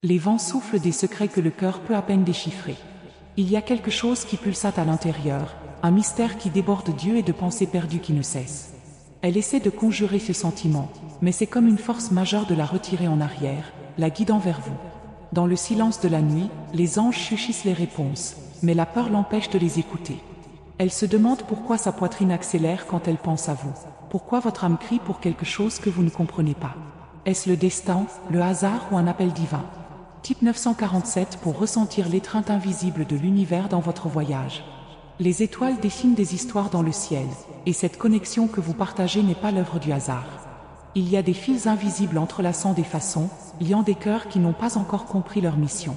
Les vents soufflent des secrets que le cœur peut à peine déchiffrer. Il y a quelque chose qui pulsate à l'intérieur, un mystère qui déborde Dieu et de pensées perdues qui ne cessent. Elle essaie de conjurer ce sentiment, mais c'est comme une force majeure de la retirer en arrière, la guidant vers vous. Dans le silence de la nuit, les anges chuchotent les réponses, mais la peur l'empêche de les écouter. Elle se demande pourquoi sa poitrine accélère quand elle pense à vous. Pourquoi votre âme crie pour quelque chose que vous ne comprenez pas. Est-ce le destin, le hasard ou un appel divin? Type 947 pour ressentir l'étreinte invisible de l'univers dans votre voyage. Les étoiles dessinent des histoires dans le ciel, et cette connexion que vous partagez n'est pas l'œuvre du hasard. Il y a des fils invisibles entrelaçant des façons, liant des cœurs qui n'ont pas encore compris leur mission.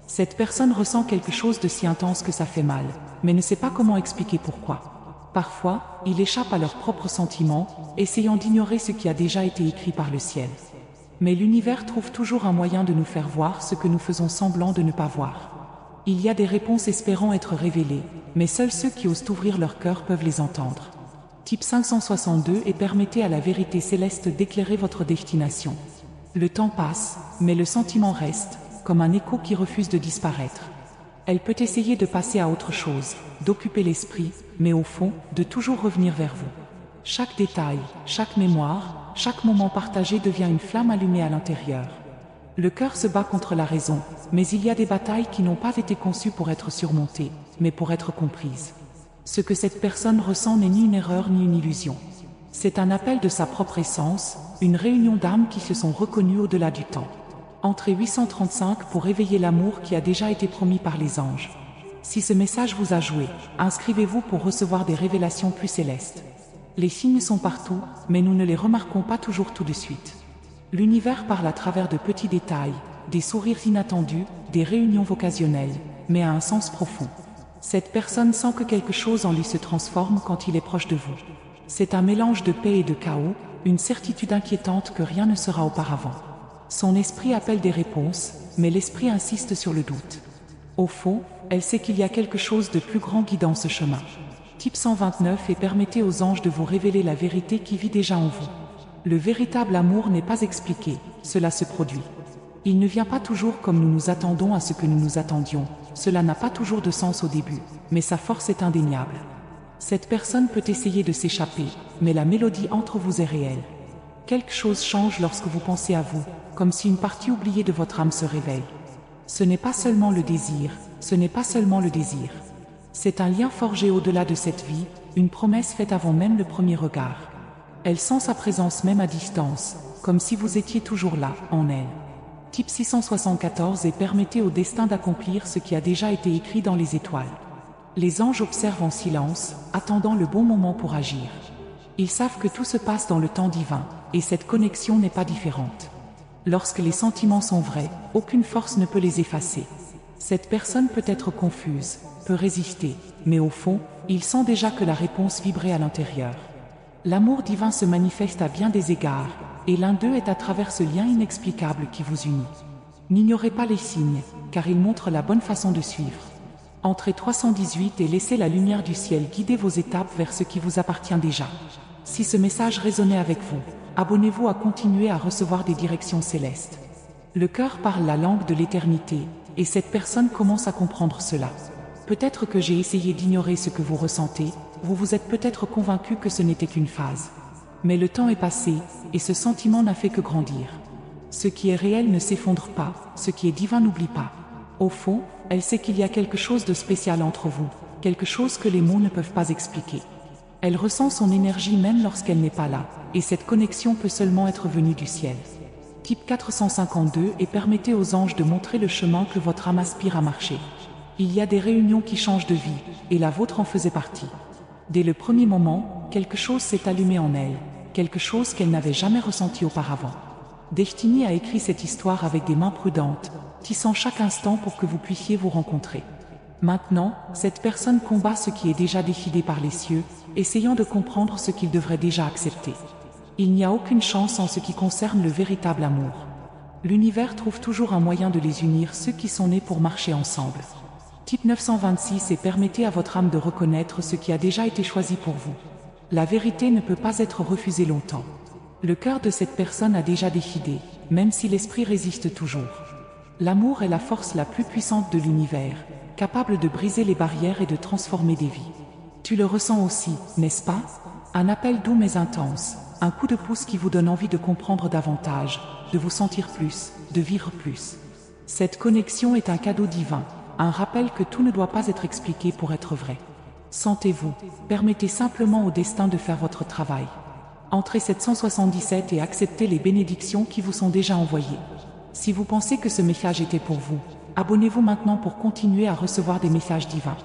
Cette personne ressent quelque chose de si intense que ça fait mal, mais ne sait pas comment expliquer pourquoi. Parfois, il échappe à leurs propres sentiments, essayant d'ignorer ce qui a déjà été écrit par le ciel. Mais l'univers trouve toujours un moyen de nous faire voir ce que nous faisons semblant de ne pas voir. Il y a des réponses espérant être révélées, mais seuls ceux qui osent ouvrir leur cœur peuvent les entendre. Type 562 et permettez à la vérité céleste d'éclairer votre destination. Le temps passe, mais le sentiment reste, comme un écho qui refuse de disparaître. Elle peut essayer de passer à autre chose, d'occuper l'esprit, mais au fond, de toujours revenir vers vous. Chaque détail, chaque mémoire, chaque moment partagé devient une flamme allumée à l'intérieur. Le cœur se bat contre la raison, mais il y a des batailles qui n'ont pas été conçues pour être surmontées, mais pour être comprises. Ce que cette personne ressent n'est ni une erreur ni une illusion. C'est un appel de sa propre essence, une réunion d'âmes qui se sont reconnues au-delà du temps. Entrée 835 pour éveiller l'amour qui a déjà été promis par les anges. Si ce message vous a joué, inscrivez-vous pour recevoir des révélations plus célestes. Les signes sont partout, mais nous ne les remarquons pas toujours tout de suite. L'univers parle à travers de petits détails, des sourires inattendus, des réunions vocationnelles, mais à un sens profond. Cette personne sent que quelque chose en lui se transforme quand il est proche de vous. C'est un mélange de paix et de chaos, une certitude inquiétante que rien ne sera auparavant. Son esprit appelle des réponses, mais l'esprit insiste sur le doute. Au fond, elle sait qu'il y a quelque chose de plus grand guidant ce chemin. Type 129 et permettez aux anges de vous révéler la vérité qui vit déjà en vous. Le véritable amour n'est pas expliqué, cela se produit. Il ne vient pas toujours comme nous nous attendons à ce que nous nous attendions, cela n'a pas toujours de sens au début, mais sa force est indéniable. Cette personne peut essayer de s'échapper, mais la mélodie entre vous est réelle. Quelque chose change lorsque vous pensez à vous, comme si une partie oubliée de votre âme se réveille. Ce n'est pas seulement le désir, ce n'est pas seulement le désir. C'est un lien forgé au-delà de cette vie, une promesse faite avant même le premier regard. Elle sent sa présence même à distance, comme si vous étiez toujours là, en elle. Type 674 et permettez au destin d'accomplir ce qui a déjà été écrit dans les étoiles. Les anges observent en silence, attendant le bon moment pour agir. Ils savent que tout se passe dans le temps divin, et cette connexion n'est pas différente. Lorsque les sentiments sont vrais, aucune force ne peut les effacer. Cette personne peut être confuse, peut résister, mais au fond, il sent déjà que la réponse vibrait à l'intérieur. L'amour divin se manifeste à bien des égards, et l'un d'eux est à travers ce lien inexplicable qui vous unit. N'ignorez pas les signes, car ils montrent la bonne façon de suivre. Entrez 318 et laissez la lumière du ciel guider vos étapes vers ce qui vous appartient déjà. Si ce message résonnait avec vous, abonnez-vous à continuer à recevoir des directions célestes. Le cœur parle la langue de l'éternité, et cette personne commence à comprendre cela. Peut-être que j'ai essayé d'ignorer ce que vous ressentez, vous vous êtes peut-être convaincu que ce n'était qu'une phase. Mais le temps est passé, et ce sentiment n'a fait que grandir. Ce qui est réel ne s'effondre pas, ce qui est divin n'oublie pas. Au fond, elle sait qu'il y a quelque chose de spécial entre vous, quelque chose que les mots ne peuvent pas expliquer. Elle ressent son énergie même lorsqu'elle n'est pas là, et cette connexion peut seulement être venue du ciel. Type 452 et permettez aux anges de montrer le chemin que votre âme aspire à marcher. Il y a des réunions qui changent de vie, et la vôtre en faisait partie. Dès le premier moment, quelque chose s'est allumé en elle, quelque chose qu'elle n'avait jamais ressenti auparavant. Destiny a écrit cette histoire avec des mains prudentes, tissant chaque instant pour que vous puissiez vous rencontrer. Maintenant, cette personne combat ce qui est déjà décidé par les cieux, essayant de comprendre ce qu'il devrait déjà accepter. Il n'y a aucune chance en ce qui concerne le véritable amour. L'univers trouve toujours un moyen de les unir, ceux qui sont nés pour marcher ensemble. Type 926 et permettez à votre âme de reconnaître ce qui a déjà été choisi pour vous. La vérité ne peut pas être refusée longtemps. Le cœur de cette personne a déjà décidé, même si l'esprit résiste toujours. L'amour est la force la plus puissante de l'univers, capable de briser les barrières et de transformer des vies. Tu le ressens aussi, n'est-ce pas? Un appel doux mais intense, un coup de pouce qui vous donne envie de comprendre davantage, de vous sentir plus, de vivre plus. Cette connexion est un cadeau divin, un rappel que tout ne doit pas être expliqué pour être vrai. Sentez-vous, permettez simplement au destin de faire votre travail. Entrez 777 et acceptez les bénédictions qui vous sont déjà envoyées. Si vous pensez que ce message était pour vous, abonnez-vous maintenant pour continuer à recevoir des messages divins.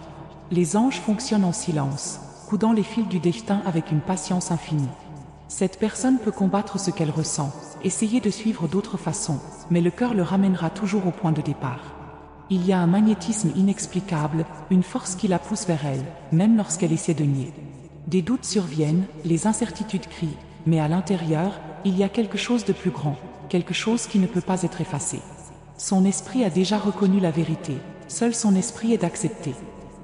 Les anges fonctionnent en silence, coudant les fils du destin avec une patience infinie. Cette personne peut combattre ce qu'elle ressent, essayer de suivre d'autres façons, mais le cœur le ramènera toujours au point de départ. Il y a un magnétisme inexplicable, une force qui la pousse vers elle, même lorsqu'elle essaie de nier. Des doutes surviennent, les incertitudes crient, mais à l'intérieur, il y a quelque chose de plus grand, quelque chose qui ne peut pas être effacé. Son esprit a déjà reconnu la vérité, seul son esprit est d'accepter.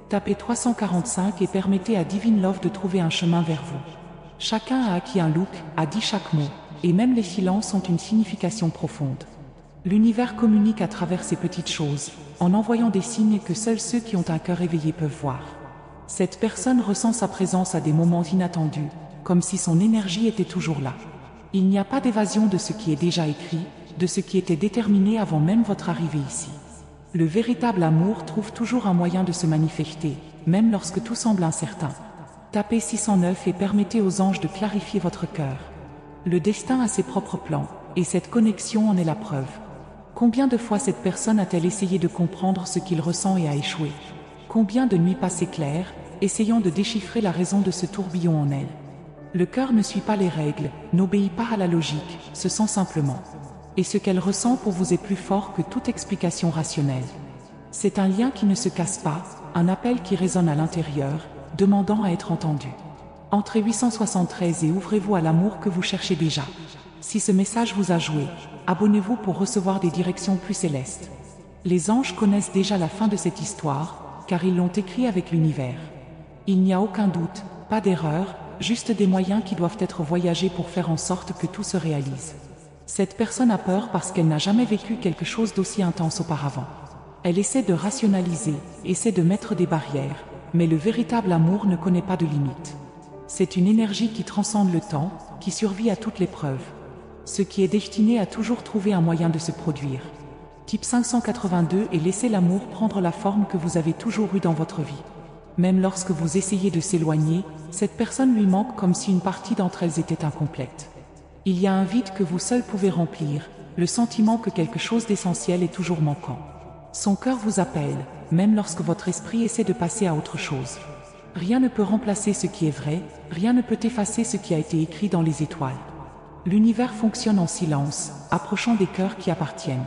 Tapez 345 et permettez à Divine Love de trouver un chemin vers vous. Chacun a acquis un look, a dit chaque mot, et même les silences ont une signification profonde. L'univers communique à travers ces petites choses, en envoyant des signes que seuls ceux qui ont un cœur éveillé peuvent voir. Cette personne ressent sa présence à des moments inattendus, comme si son énergie était toujours là. Il n'y a pas d'évasion de ce qui est déjà écrit, de ce qui était déterminé avant même votre arrivée ici. Le véritable amour trouve toujours un moyen de se manifester, même lorsque tout semble incertain. Tapez 609 et permettez aux anges de clarifier votre cœur. Le destin a ses propres plans, et cette connexion en est la preuve. Combien de fois cette personne a-t-elle essayé de comprendre ce qu'il ressent et a échoué? Combien de nuits passées claires, essayant de déchiffrer la raison de ce tourbillon en elle? Le cœur ne suit pas les règles, n'obéit pas à la logique, se sent simplement. Et ce qu'elle ressent pour vous est plus fort que toute explication rationnelle. C'est un lien qui ne se casse pas, un appel qui résonne à l'intérieur, demandant à être entendu. Entrez 873 et ouvrez-vous à l'amour que vous cherchez déjà. Si ce message vous a joué, abonnez-vous pour recevoir des directions plus célestes. Les anges connaissent déjà la fin de cette histoire, car ils l'ont écrit avec l'univers. Il n'y a aucun doute, pas d'erreur, juste des moyens qui doivent être voyagés pour faire en sorte que tout se réalise. Cette personne a peur parce qu'elle n'a jamais vécu quelque chose d'aussi intense auparavant. Elle essaie de rationaliser, essaie de mettre des barrières, mais le véritable amour ne connaît pas de limites. C'est une énergie qui transcende le temps, qui survit à toute l'épreuve. Ce qui est destiné à toujours trouver un moyen de se produire. Type 582 et laissez l'amour prendre la forme que vous avez toujours eue dans votre vie. Même lorsque vous essayez de s'éloigner, cette personne lui manque comme si une partie d'entre elles était incomplète. Il y a un vide que vous seul pouvez remplir, le sentiment que quelque chose d'essentiel est toujours manquant. Son cœur vous appelle, même lorsque votre esprit essaie de passer à autre chose. Rien ne peut remplacer ce qui est vrai, rien ne peut effacer ce qui a été écrit dans les étoiles. L'univers fonctionne en silence, approchant des cœurs qui appartiennent.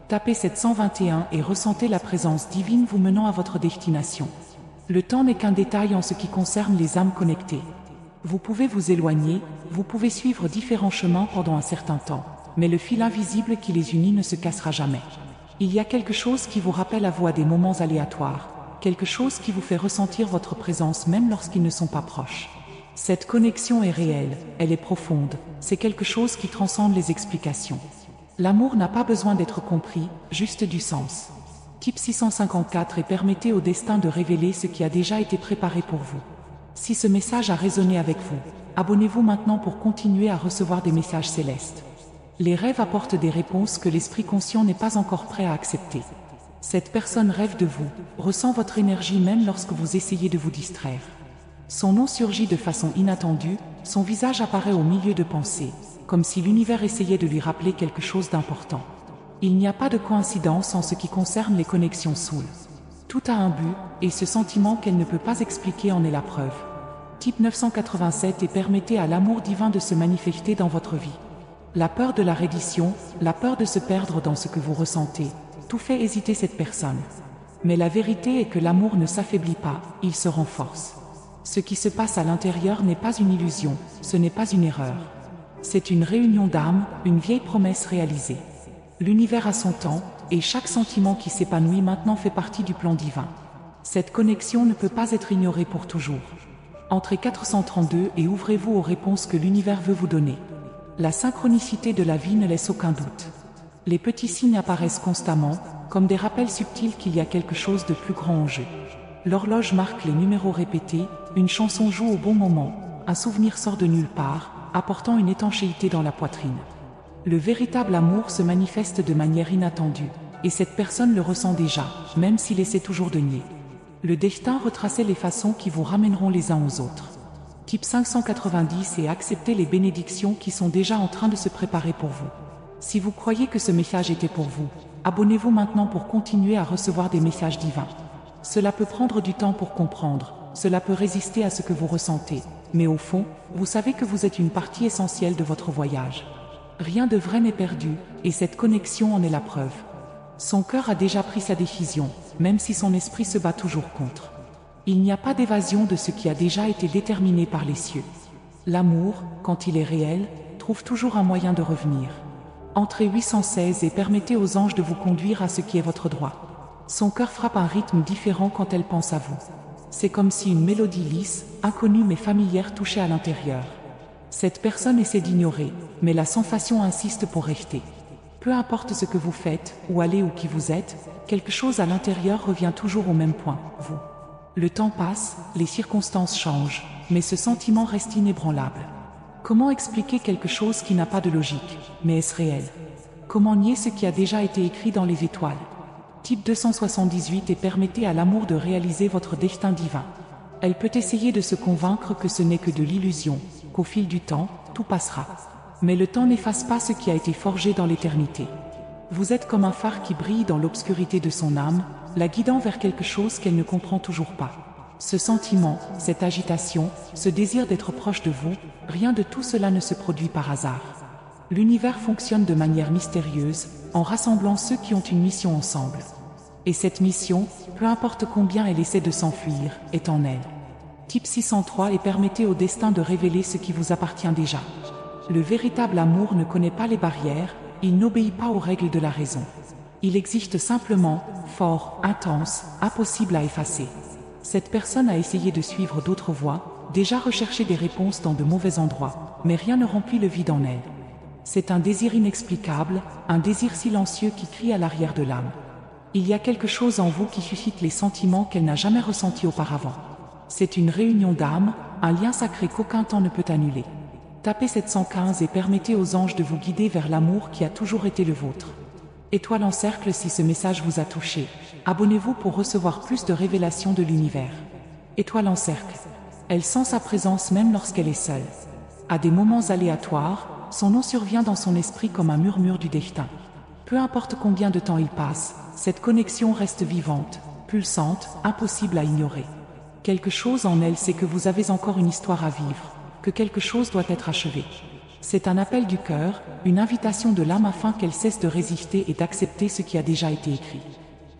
Tapez 721 et ressentez la présence divine vous menant à votre destination. Le temps n'est qu'un détail en ce qui concerne les âmes connectées. Vous pouvez vous éloigner, vous pouvez suivre différents chemins pendant un certain temps, mais le fil invisible qui les unit ne se cassera jamais. Il y a quelque chose qui vous rappelle à vous à des moments aléatoires, quelque chose qui vous fait ressentir votre présence même lorsqu'ils ne sont pas proches. Cette connexion est réelle, elle est profonde, c'est quelque chose qui transcende les explications. L'amour n'a pas besoin d'être compris, juste du sens. Type 654 et permettez au destin de révéler ce qui a déjà été préparé pour vous. Si ce message a résonné avec vous, abonnez-vous maintenant pour continuer à recevoir des messages célestes. Les rêves apportent des réponses que l'esprit conscient n'est pas encore prêt à accepter. Cette personne rêve de vous, ressent votre énergie même lorsque vous essayez de vous distraire. Son nom surgit de façon inattendue, son visage apparaît au milieu de pensées, comme si l'univers essayait de lui rappeler quelque chose d'important. Il n'y a pas de coïncidence en ce qui concerne les connexions soul. Tout a un but, et ce sentiment qu'elle ne peut pas expliquer en est la preuve. Type 987 et permettez à l'amour divin de se manifester dans votre vie. La peur de la reddition, la peur de se perdre dans ce que vous ressentez, tout fait hésiter cette personne. Mais la vérité est que l'amour ne s'affaiblit pas, il se renforce. Ce qui se passe à l'intérieur n'est pas une illusion, ce n'est pas une erreur. C'est une réunion d'âmes, une vieille promesse réalisée. L'univers a son temps, et chaque sentiment qui s'épanouit maintenant fait partie du plan divin. Cette connexion ne peut pas être ignorée pour toujours. Entrez 432 et ouvrez-vous aux réponses que l'univers veut vous donner. La synchronicité de la vie ne laisse aucun doute. Les petits signes apparaissent constamment, comme des rappels subtils qu'il y a quelque chose de plus grand en jeu. L'horloge marque les numéros répétés, une chanson joue au bon moment, un souvenir sort de nulle part, apportant une étanchéité dans la poitrine. Le véritable amour se manifeste de manière inattendue, et cette personne le ressent déjà, même s'il essaie toujours de nier. Le destin retraçait les façons qui vous ramèneront les uns aux autres. Type 590 et acceptez les bénédictions qui sont déjà en train de se préparer pour vous. Si vous croyez que ce message était pour vous, abonnez-vous maintenant pour continuer à recevoir des messages divins. Cela peut prendre du temps pour comprendre, cela peut résister à ce que vous ressentez, mais au fond, vous savez que vous êtes une partie essentielle de votre voyage. Rien de vrai n'est perdu, et cette connexion en est la preuve. Son cœur a déjà pris sa décision, même si son esprit se bat toujours contre. Il n'y a pas d'évasion de ce qui a déjà été déterminé par les cieux. L'amour, quand il est réel, trouve toujours un moyen de revenir. Entrez 816 et permettez aux anges de vous conduire à ce qui est votre droit. Son cœur frappe un rythme différent quand elle pense à vous. C'est comme si une mélodie lisse, inconnue mais familière touchait à l'intérieur. Cette personne essaie d'ignorer, mais la sensation insiste pour rester. Peu importe ce que vous faites, où allez ou qui vous êtes, quelque chose à l'intérieur revient toujours au même point, vous. Le temps passe, les circonstances changent, mais ce sentiment reste inébranlable. Comment expliquer quelque chose qui n'a pas de logique, mais est-ce réel? Comment nier ce qui a déjà été écrit dans les étoiles? Type 278 et permettez à l'amour de réaliser votre destin divin. Elle peut essayer de se convaincre que ce n'est que de l'illusion, qu'au fil du temps, tout passera. Mais le temps n'efface pas ce qui a été forgé dans l'éternité. Vous êtes comme un phare qui brille dans l'obscurité de son âme, la guidant vers quelque chose qu'elle ne comprend toujours pas. Ce sentiment, cette agitation, ce désir d'être proche de vous, rien de tout cela ne se produit par hasard. L'univers fonctionne de manière mystérieuse, en rassemblant ceux qui ont une mission ensemble. Et cette mission, peu importe combien elle essaie de s'enfuir, est en elle. Type 603 et permettez au destin de révéler ce qui vous appartient déjà. Le véritable amour ne connaît pas les barrières, il n'obéit pas aux règles de la raison. Il existe simplement, fort, intense, impossible à effacer. Cette personne a essayé de suivre d'autres voies, déjà recherché des réponses dans de mauvais endroits, mais rien ne remplit le vide en elle. C'est un désir inexplicable, un désir silencieux qui crie à l'arrière de l'âme. Il y a quelque chose en vous qui suscite les sentiments qu'elle n'a jamais ressentis auparavant. C'est une réunion d'âmes, un lien sacré qu'aucun temps ne peut annuler. Tapez 715 et permettez aux anges de vous guider vers l'amour qui a toujours été le vôtre. Étoile en cercle si ce message vous a touché. Abonnez-vous pour recevoir plus de révélations de l'univers. Étoile en cercle. Elle sent sa présence même lorsqu'elle est seule. À des moments aléatoires, son nom survient dans son esprit comme un murmure du destin. Peu importe combien de temps il passe, cette connexion reste vivante, pulsante, impossible à ignorer. Quelque chose en elle sait que vous avez encore une histoire à vivre, que quelque chose doit être achevé. C'est un appel du cœur, une invitation de l'âme afin qu'elle cesse de résister et d'accepter ce qui a déjà été écrit.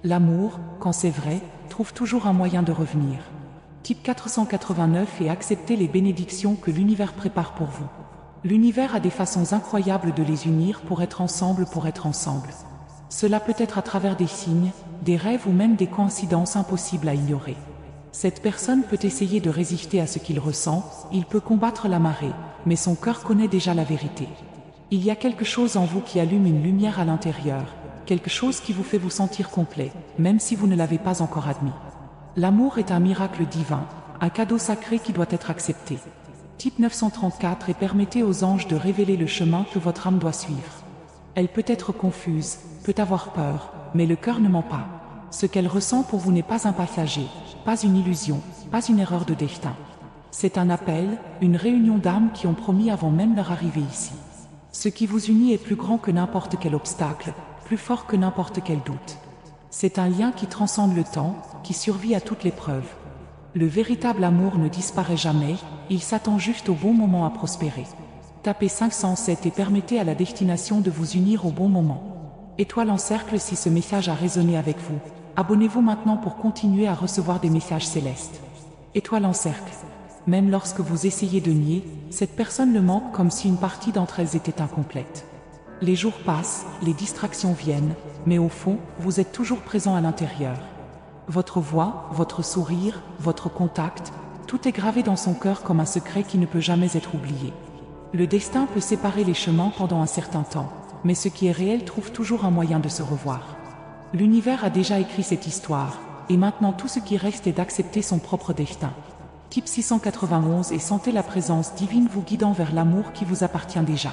L'amour, quand c'est vrai, trouve toujours un moyen de revenir. Type 489 et acceptez les bénédictions que l'univers prépare pour vous. L'univers a des façons incroyables de les unir pour être ensemble. Cela peut être à travers des signes, des rêves ou même des coïncidences impossibles à ignorer. Cette personne peut essayer de résister à ce qu'il ressent, il peut combattre la marée, mais son cœur connaît déjà la vérité. Il y a quelque chose en vous qui allume une lumière à l'intérieur, quelque chose qui vous fait vous sentir complet, même si vous ne l'avez pas encore admis. L'amour est un miracle divin, un cadeau sacré qui doit être accepté. Type 934 et permettez aux anges de révéler le chemin que votre âme doit suivre. Elle peut être confuse, peut avoir peur, mais le cœur ne ment pas. Ce qu'elle ressent pour vous n'est pas un passager, pas une illusion, pas une erreur de destin. C'est un appel, une réunion d'âmes qui ont promis avant même leur arrivée ici. Ce qui vous unit est plus grand que n'importe quel obstacle, plus fort que n'importe quel doute. C'est un lien qui transcende le temps, qui survit à toute l'épreuve. Le véritable amour ne disparaît jamais, il s'attend juste au bon moment à prospérer. Tapez 507 et permettez à la destination de vous unir au bon moment. Étoile en cercle si ce message a résonné avec vous. Abonnez-vous maintenant pour continuer à recevoir des messages célestes. Étoile en cercle. Même lorsque vous essayez de nier, cette personne le manque comme si une partie d'entre elles était incomplète. Les jours passent, les distractions viennent, mais au fond, vous êtes toujours présent à l'intérieur. Votre voix, votre sourire, votre contact, tout est gravé dans son cœur comme un secret qui ne peut jamais être oublié. Le destin peut séparer les chemins pendant un certain temps, mais ce qui est réel trouve toujours un moyen de se revoir. L'univers a déjà écrit cette histoire, et maintenant tout ce qui reste est d'accepter son propre destin. Type 691 et sentez la présence divine vous guidant vers l'amour qui vous appartient déjà.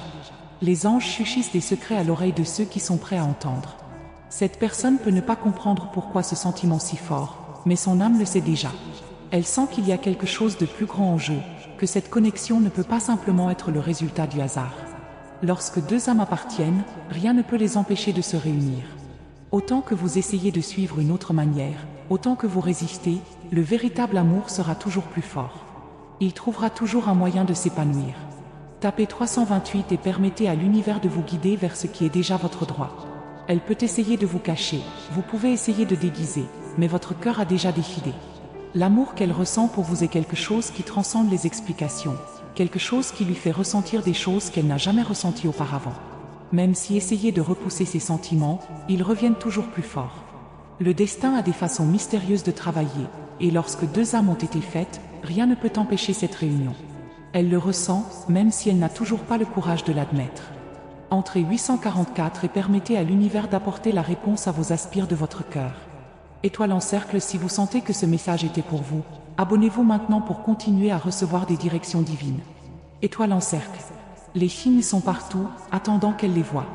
Les anges chuchotent des secrets à l'oreille de ceux qui sont prêts à entendre. Cette personne peut ne pas comprendre pourquoi ce sentiment si fort, mais son âme le sait déjà. Elle sent qu'il y a quelque chose de plus grand en jeu, que cette connexion ne peut pas simplement être le résultat du hasard. Lorsque deux âmes appartiennent, rien ne peut les empêcher de se réunir. Autant que vous essayez de suivre une autre manière, autant que vous résistez, le véritable amour sera toujours plus fort. Il trouvera toujours un moyen de s'épanouir. Tapez 328 et permettez à l'univers de vous guider vers ce qui est déjà votre droit. Elle peut essayer de vous cacher, vous pouvez essayer de déguiser, mais votre cœur a déjà décidé. L'amour qu'elle ressent pour vous est quelque chose qui transcende les explications, quelque chose qui lui fait ressentir des choses qu'elle n'a jamais ressenties auparavant. Même si essayer de repousser ses sentiments, ils reviennent toujours plus forts. Le destin a des façons mystérieuses de travailler, et lorsque deux âmes ont été faites, rien ne peut empêcher cette réunion. Elle le ressent, même si elle n'a toujours pas le courage de l'admettre. Entrez 844 et permettez à l'univers d'apporter la réponse à vos aspires de votre cœur. Étoile en cercle si vous sentez que ce message était pour vous. Abonnez-vous maintenant pour continuer à recevoir des directions divines. Étoile en cercle. Les signes sont partout, attendant qu'elle les voie.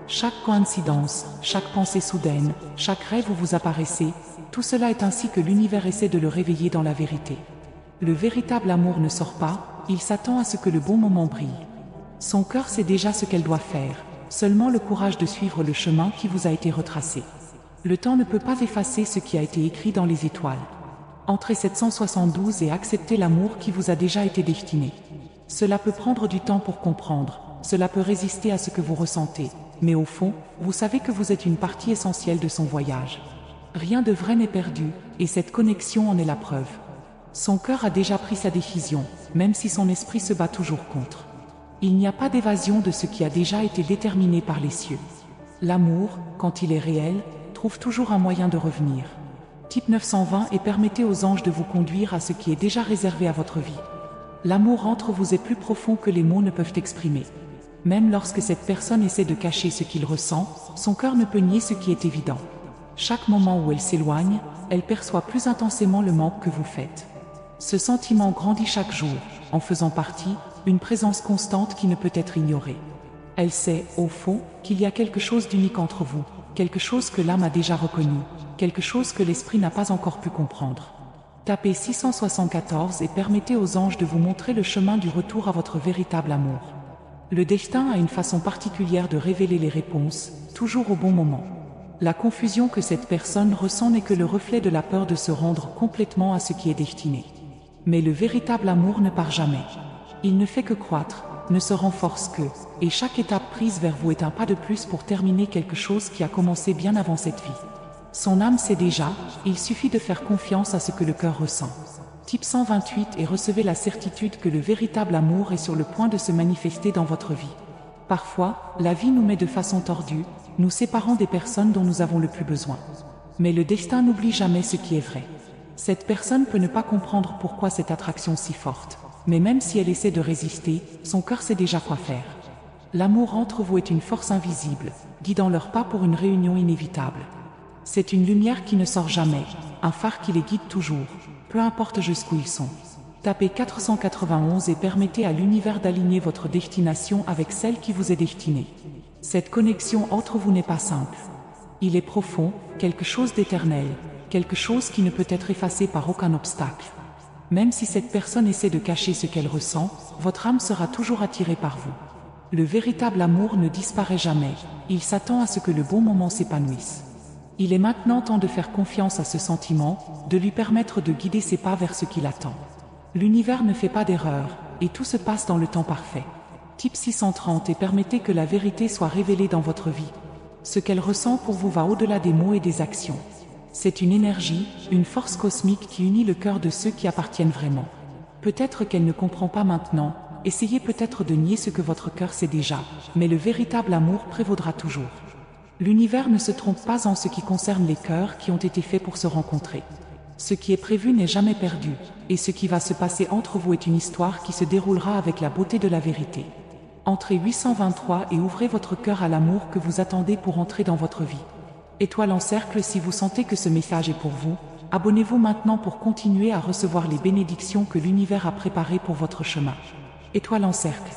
Chaque coïncidence, chaque pensée soudaine, chaque rêve où vous apparaissez, tout cela est ainsi que l'univers essaie de le réveiller dans la vérité. Le véritable amour ne sort pas, il s'attend à ce que le bon moment brille. Son cœur sait déjà ce qu'elle doit faire, seulement le courage de suivre le chemin qui vous a été retracé. Le temps ne peut pas effacer ce qui a été écrit dans les étoiles. Entrez 772 et acceptez l'amour qui vous a déjà été destiné. Cela peut prendre du temps pour comprendre, cela peut résister à ce que vous ressentez, mais au fond, vous savez que vous êtes une partie essentielle de son voyage. Rien de vrai n'est perdu, et cette connexion en est la preuve. Son cœur a déjà pris sa décision, même si son esprit se bat toujours contre. Il n'y a pas d'évasion de ce qui a déjà été déterminé par les cieux. L'amour, quand il est réel, trouve toujours un moyen de revenir. Type 920 et permettez aux anges de vous conduire à ce qui est déjà réservé à votre vie. L'amour entre vous est plus profond que les mots ne peuvent exprimer. Même lorsque cette personne essaie de cacher ce qu'il ressent, son cœur ne peut nier ce qui est évident. Chaque moment où elle s'éloigne, elle perçoit plus intensément le manque que vous faites. Ce sentiment grandit chaque jour, en faisant partie, une présence constante qui ne peut être ignorée. Elle sait, au fond, qu'il y a quelque chose d'unique entre vous, quelque chose que l'âme a déjà reconnu, quelque chose que l'esprit n'a pas encore pu comprendre. Tapez 674 et permettez aux anges de vous montrer le chemin du retour à votre véritable amour. Le destin a une façon particulière de révéler les réponses, toujours au bon moment. La confusion que cette personne ressent n'est que le reflet de la peur de se rendre complètement à ce qui est destiné. Mais le véritable amour ne part jamais. Il ne fait que croître, ne se renforce que, et chaque étape prise vers vous est un pas de plus pour terminer quelque chose qui a commencé bien avant cette vie. Son âme sait déjà, il suffit de faire confiance à ce que le cœur ressent. Type 128 et recevez la certitude que le véritable amour est sur le point de se manifester dans votre vie. Parfois, la vie nous met de façon tordue, nous séparant des personnes dont nous avons le plus besoin. Mais le destin n'oublie jamais ce qui est vrai. Cette personne peut ne pas comprendre pourquoi cette attraction si forte, mais même si elle essaie de résister, son cœur sait déjà quoi faire. L'amour entre vous est une force invisible, guidant leurs pas pour une réunion inévitable. C'est une lumière qui ne sort jamais, un phare qui les guide toujours, peu importe jusqu'où ils sont. Tapez 491 et permettez à l'univers d'aligner votre destination avec celle qui vous est destinée. Cette connexion entre vous n'est pas simple. Il est profond, quelque chose d'éternel, quelque chose qui ne peut être effacé par aucun obstacle. Même si cette personne essaie de cacher ce qu'elle ressent, votre âme sera toujours attirée par vous. Le véritable amour ne disparaît jamais, il s'attend à ce que le bon moment s'épanouisse. Il est maintenant temps de faire confiance à ce sentiment, de lui permettre de guider ses pas vers ce qu'il attend. L'univers ne fait pas d'erreur, et tout se passe dans le temps parfait. Type 630 et permettez que la vérité soit révélée dans votre vie. Ce qu'elle ressent pour vous va au-delà des mots et des actions. C'est une énergie, une force cosmique qui unit le cœur de ceux qui appartiennent vraiment. Peut-être qu'elle ne comprend pas maintenant, essayez peut-être de nier ce que votre cœur sait déjà, mais le véritable amour prévaudra toujours. L'univers ne se trompe pas en ce qui concerne les cœurs qui ont été faits pour se rencontrer. Ce qui est prévu n'est jamais perdu, et ce qui va se passer entre vous est une histoire qui se déroulera avec la beauté de la vérité. Entrez 823 et ouvrez votre cœur à l'amour que vous attendez pour entrer dans votre vie. Étoile en cercle, si vous sentez que ce message est pour vous, abonnez-vous maintenant pour continuer à recevoir les bénédictions que l'univers a préparées pour votre chemin. Étoile en cercle.